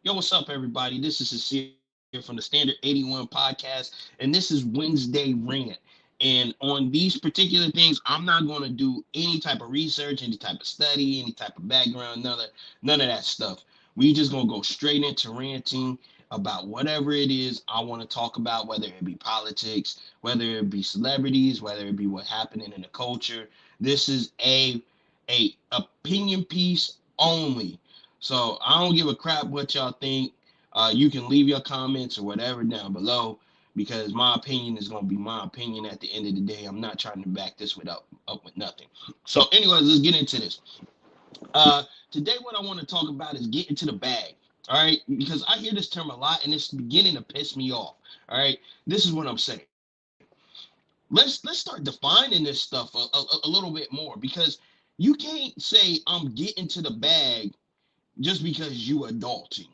Yo, what's up, everybody? This is Sincere from the Standard 81 podcast, and this is Wednesday Rant. And on these particular things, I'm not going to do any type of research, any type of study, any type of background, none of that stuff. We just going to go straight into ranting about whatever it is I want to talk about, whether it be politics, whether it be celebrities, whether it be what happening in the culture. This is a opinion piece only. So I don't give a crap what y'all think. You can leave your comments or whatever down below because my opinion is gonna be my opinion at the end of the day. I'm not trying to back this up with nothing. So, anyways, let's get into this. Uh, Today, what I want to talk about is getting to the bag. All right, because I hear this term a lot and it's beginning to piss me off. All right, this is what I'm saying. Let's start defining this stuff a little bit more because you can't say I'm getting to the bag just because you adulting,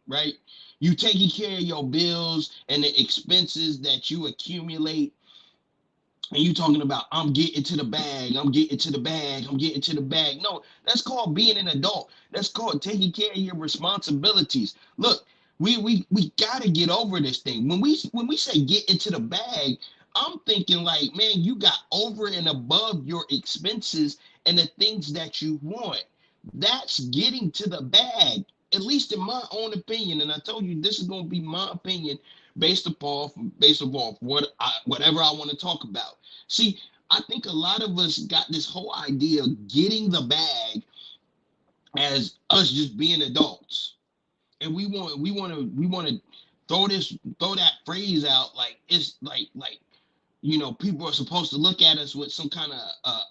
right? You taking care of your bills and the expenses that you accumulate, and you talking about I'm getting to the bag, I'm getting to the bag, I'm getting to the bag. No, that's called being an adult. That's called taking care of your responsibilities. Look, we gotta get over this thing. When we say get into the bag, I'm thinking like, man, you got over and above your expenses and the things that you want. That's getting to the bag, at least in my own opinion. And I told you this is gonna be my opinion based upon whatever I want to talk about. See, I think a lot of us got this whole idea of getting the bag as us just being adults, and we want to throw that phrase out like it's like people are supposed to look at us with some kind of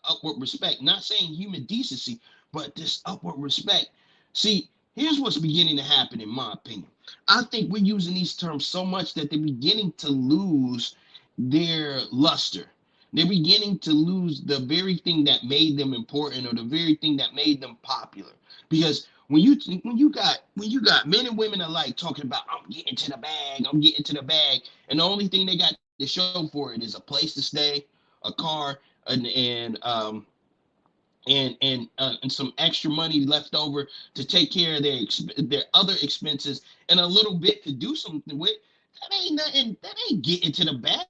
upward respect. Not saying human decency, but this upward respect. See, here's what's beginning to happen, in my opinion. I think we're using these terms so much that they're beginning to lose their luster. They're beginning to lose the very thing that made them important or the very thing that made them popular. Because when you got men and women alike talking about I'm getting to the bag, I'm getting to the bag, and the only thing they got to show for it is a place to stay, a car, and some extra money left over to take care of their other expenses and a little bit to do something with. That ain't nothing. That ain't getting to the bag.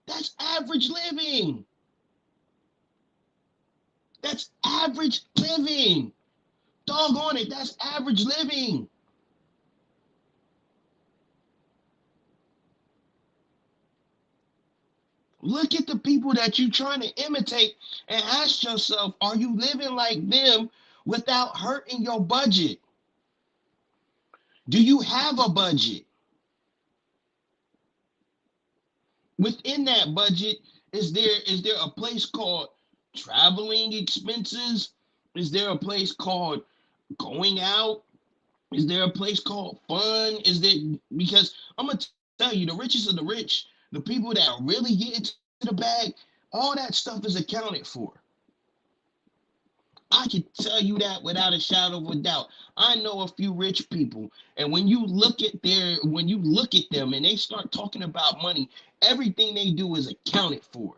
That's average living. That's average living. Doggone it, that's average living. Look at the people that you're trying to imitate and ask yourself, are you living like them without hurting your budget? Do you have a budget? Within that budget, is there a place called traveling expenses? Is there a place called going out? Is there a place called fun? Is there because I'm gonna tell you, the richest of the rich, the people that really get into the bag, all that stuff is accounted for. I can tell you that without a shadow of a doubt. I know a few rich people, and when you look at them and they start talking about money, everything they do is accounted for.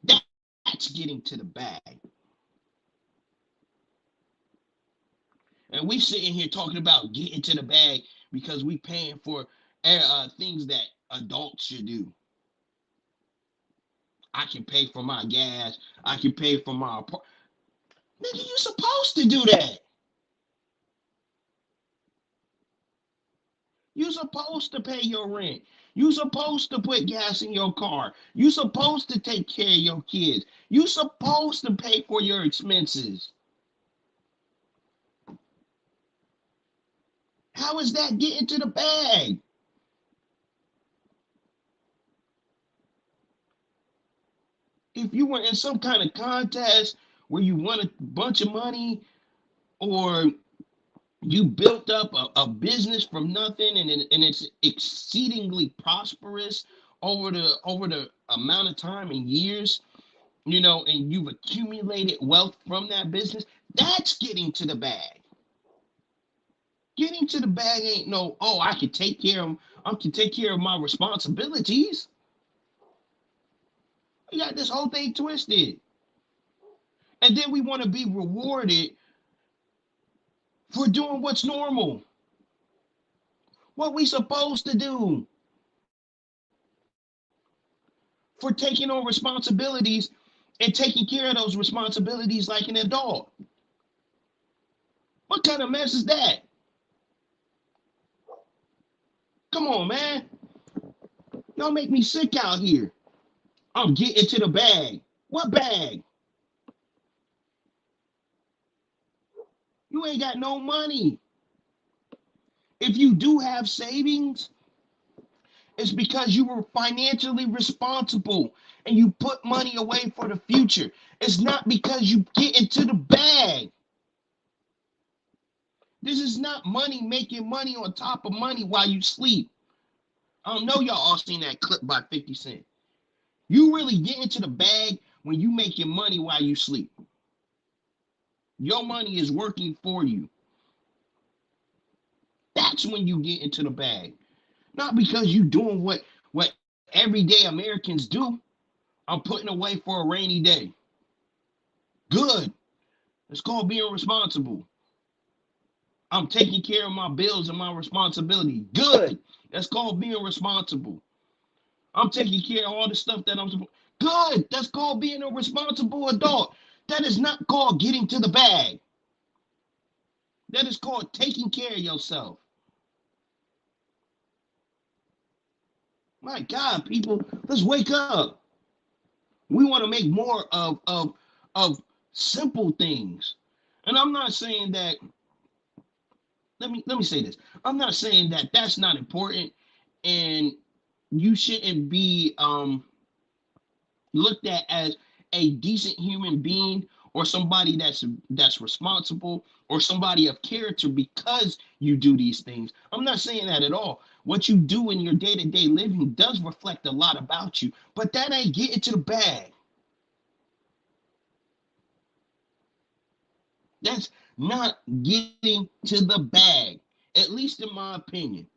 That's getting to the bag. And we sitting here talking about getting to the bag because we paying for things that adults should do. I can pay for my gas. I can pay for my apartment. Nigga, you supposed to do that. You supposed to pay your rent. You supposed to put gas in your car. You supposed to take care of your kids. You supposed to pay for your expenses. How is that getting to the bag? If you were in some kind of contest where you won a bunch of money or you built up a business from nothing and it's exceedingly prosperous over the amount of time and years, and you've accumulated wealth from that business, that's getting to the bag. Getting to the bag ain't no, oh, I can take care of my responsibilities. We got this whole thing twisted. And then we want to be rewarded for doing what's normal, what we supposed to do, for taking on responsibilities and taking care of those responsibilities like an adult. What kind of mess is that? Come on, man. Y'all make me sick out here. I'm getting to the bag. What bag? You ain't got no money. If you do have savings, it's because you were financially responsible and you put money away for the future. It's not because you get into the bag. This is not money making money on top of money while you sleep. I don't know y'all all seen that clip by 50 Cent. You really get into the bag when you making money while you sleep. Your money is working for you. That's when you get into the bag. Not because you doing what everyday Americans do. I'm putting away for a rainy day. Good. It's called being responsible. I'm taking care of my bills and my responsibility. Good. That's called being responsible. I'm taking care of all the stuff that I'm supposed. Good. That's called being a responsible adult. That is not called getting to the bag. That is called taking care of yourself. My God, people, let's wake up. We want to make more of simple things. And I'm not saying that. Let me say this. I'm not saying that that's not important, and you shouldn't be looked at as a decent human being or somebody that's responsible or somebody of character because you do these things. I'm not saying that at all. What you do in your day-to-day living does reflect a lot about you, but that ain't getting to the bag. That's not getting to the bag, at least in my opinion.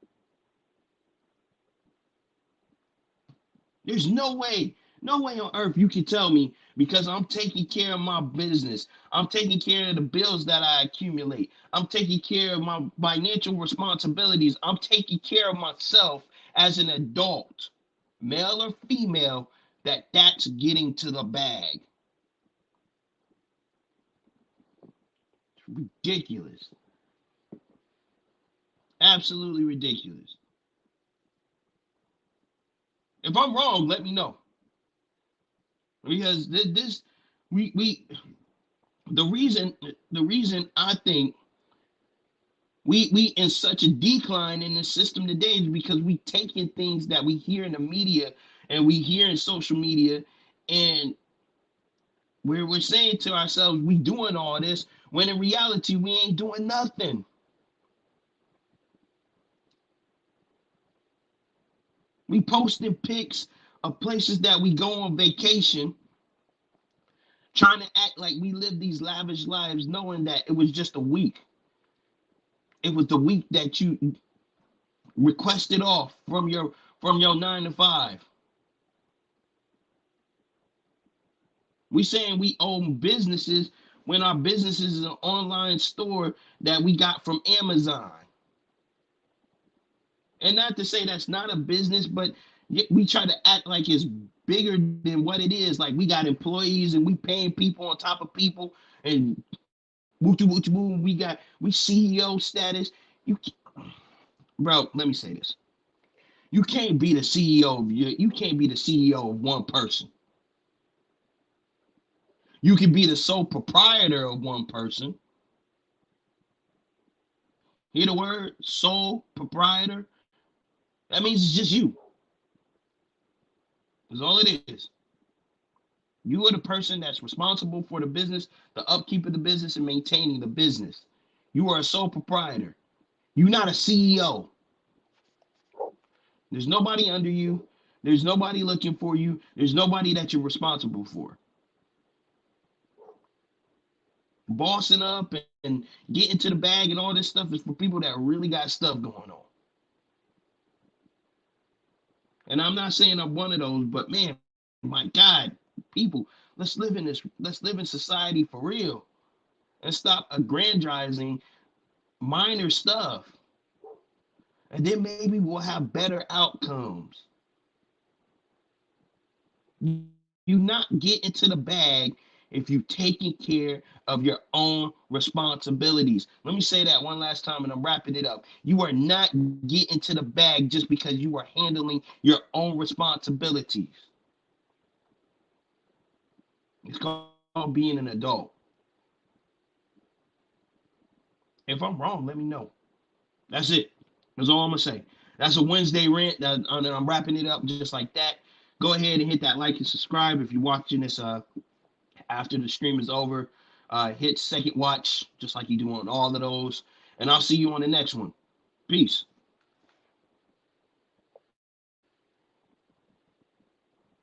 There's no way on earth you can tell me because I'm taking care of my business. I'm taking care of the bills that I accumulate. I'm taking care of my financial responsibilities. I'm taking care of myself as an adult, male or female, that's getting to the bag. It's ridiculous. Absolutely ridiculous. If I'm wrong, let me know. Because this we the reason I think we in such a decline in the system today is because we taking things that we hear in the media and we hear in social media, and we're saying to ourselves we doing all this when in reality we ain't doing nothing. We posting pics of places that we go on vacation, trying to act like we live these lavish lives, knowing that it was just a week. It was the week that you requested off from your 9 to 5. We saying we own businesses when our business is an online store that we got from Amazon. And not to say that's not a business, but we try to act like it's bigger than what it is. Like we got employees and we paying people on top of people and we CEO status. You bro, let me say this. You can't be the CEO of you can't be the CEO of one person. You can be the sole proprietor of one person. Hear the word sole proprietor? That means it's just you. That's all it is. You are the person that's responsible for the business, the upkeep of the business, and maintaining the business. You are a sole proprietor. You're not a CEO. There's nobody under you. There's nobody looking for you. There's nobody that you're responsible for. Bossing up and getting to the bag and all this stuff is for people that really got stuff going on. And I'm not saying I'm one of those, but man, my God, people, let's live in society for real and stop aggrandizing minor stuff. And then maybe we'll have better outcomes. You not get into the bag if you taking care of your own responsibilities. Let me say that one last time and I'm wrapping it up. You are not getting to the bag just because you are handling your own responsibilities. It's called being an adult. If I'm wrong, let me know. That's it. That's all I'm gonna say. That's a Wednesday rant. And I'm wrapping it up just like that. Go ahead and hit that like and subscribe if you're watching this after the stream is over. Hit second watch just like you do on all of those. And I'll see you on the next one. Peace.